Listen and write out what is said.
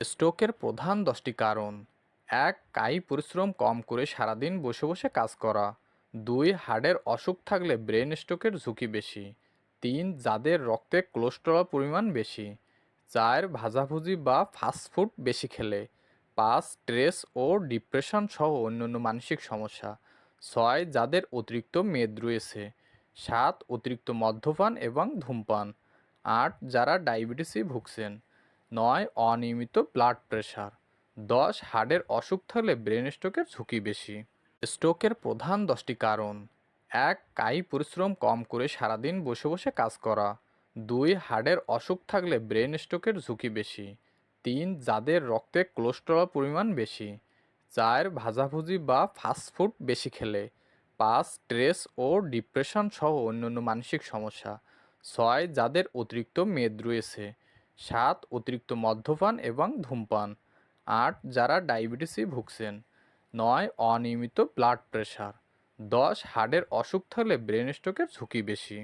স্ট্রোকের প্রধান 10টি কারণ: ১. কায়িক পরিশ্রম কম করে সারাদিন বসে বসে কাজ করা। ২. হার্টের অসুখ থাকলে ব্রেন স্ট্রোকের ঝুঁকি বেশি। ৩. যাদের রক্তে কোলেস্টেরল পরিমাণ বেশি। ৪. ভাজাভুজি বা ফাস্টফুড বেশি খেলে। ৫. স্ট্রেস ও ডিপ্রেশন সহ অন্যান্য মানসিক সমস্যা। ৬. যাদের অতিরিক্ত মেদ রয়েছে। ৭. অতিরিক্ত মদ্যপান এবং ধূমপান। ৮. যারা ডায়াবেটিসে ভুগছেন। ৯. অনিয়মিত ব্লাড প্রেশার। ১০. হার্টের অসুখ থাকলে ব্রেন স্ট্রোকের ঝুঁকি বেশি। স্ট্রোকের প্রধান 10টি কারণ: ১. কায়িক পরিশ্রম কম করে সারাদিন বসে বসে কাজ করা। ২. হার্টের অসুখ থাকলে ব্রেন স্ট্রোকের ঝুঁকি বেশি। ৩. যাদের রক্তে কোলেস্টেরল পরিমাণ বেশি। ৪. ভাজাভুজি বা ফাস্টফুড বেশি খেলে। ৫. স্ট্রেস ও ডিপ্রেশন সহ অন্যান্য মানসিক সমস্যা। ৬. যাদের অতিরিক্ত মেদ রয়েছে। ৭. অতিরিক্ত মদ্যপান এবং ধূমপান। ৮. যারা ডায়াবেটিসে ভুগছেন। ৯. অনিয়মিত ব্লাড প্রেশার। ১০. হার্টের অসুখ থাকলে ব্রেন স্ট্রোকের ঝুঁকি বেশি।